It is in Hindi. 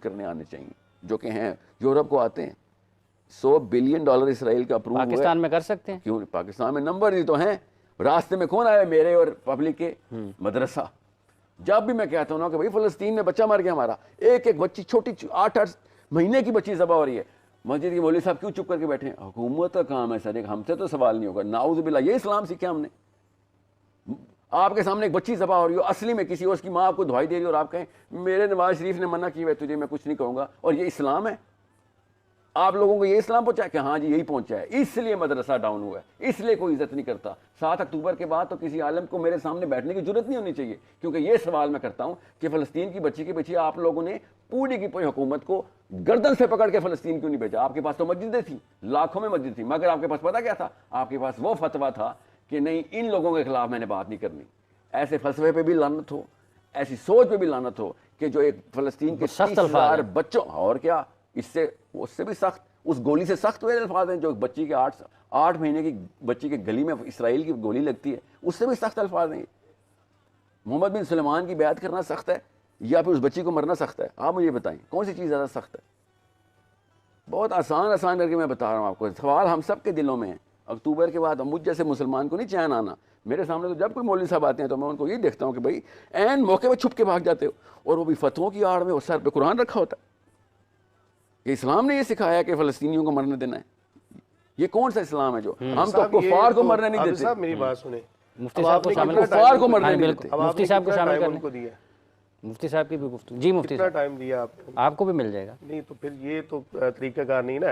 करने आने चाहिए, जो कि हैं यूरोप को आते हैं। $100 बिलियन इसराइल का अप्रूव पाकिस्तान में कर सकते हैं, क्यों? पाकिस्तान में नंबर ही तो हैं। रास्ते में कौन आया मेरे और पब्लिक के? मदरसा। जब भी मैं कहता हूँ ना कि भाई फ़लस्तीन में बच्चा मर गया हमारा, एक एक बच्ची छोटी 8-8 महीने की बच्ची ज़बा हो रही है, मस्जिद के मौलवी साहब क्यों चुप करके बैठे हैं? हुकूमत का काम है सर, एक हमसे तो सवाल नहीं होगा। नाउज़ बिल्लाह, ये इस्लाम सीखा हमने? आपके सामने एक बच्ची ज़बा हो रही हो, असली में किसी और की माँ आपको दवाई दे रही हो और आप कहें मेरे नवाज शरीफ ने मना किया है तुझे, मैं कुछ नहीं कहूँगा, और ये इस्लाम है? आप लोगों को ये इस्लाम पहुंचा कि हाँ जी यही पहुंचा है, इसलिए मदरसा डाउन हुआ है, इसलिए कोई इज्जत नहीं करता। 7 अक्टूबर के बाद तो किसी आलम को मेरे सामने बैठने की जरूरत नहीं होनी चाहिए, क्योंकि ये सवाल मैं करता हूं कि फ़लस्तीन की बच्ची के पीछे आप लोगों ने पूरी की पूरी हुकूमत को गर्दन से पकड़ के फ़लस्तीन क्यों नहीं भेजा? आपके पास तो मस्जिदें थी, लाखों में मस्जिद थी, मगर आपके पास पता क्या था? आपके पास वो फतवा था कि नहीं, इन लोगों के खिलाफ मैंने बात नहीं करनी। ऐसे फलसफे पे भी लानत हो, ऐसी सोच पे भी लानत हो कि जो एक फ़लस्तीन के 30,000 बच्चों, और क्या इससे उससे भी सख्त, उस गोली से सख्त हुए अल्फाज हैं जो बच्ची के 8 महीने की बच्ची के गली में इसराइल की गोली लगती है, उससे भी सख्त अल्फाज हैं। मोहम्मद बिन सलमान की बैत करना सख्त है या फिर उस बच्ची को मरना सख्त है? आप मुझे बताएं कौन सी चीज़ ज़्यादा सख्त है? बहुत आसान करके मैं बता रहा हूँ आपको। सवाल हम सब के दिलों में है। अक्टूबर के बाद मुझ जैसे मुसलमान को नहीं चैन आना। मेरे सामने तो जब कोई मौलवी साहब आते हैं तो मैं उनको ये देखता हूँ कि भाई ऐन मौके पर छुप के भाग जाते हो, और वो भी फतवों की आड़ में, और सर पे कुरान रखा होता है। कि इस्लाम ने ये सिखाया कि फ़लस्तीनियों को मरने देना है? ये कौन सा इस्लाम है जो हम तो कुफार को मरने नहीं देते? साहब मेरी बात सुने, मुफ्ती साहब को शामिल, कुफार को मरने नहीं देते। मुफ्ती साहब को शामिल करने को दिया, मुफ्ती साहब की भी गुफ्तगू। जी मुफ्ती साहब, टाइम दिया आपको? आपको भी मिल जाएगा। नहीं तो फिर ये तो तरीकाकार नहीं ना।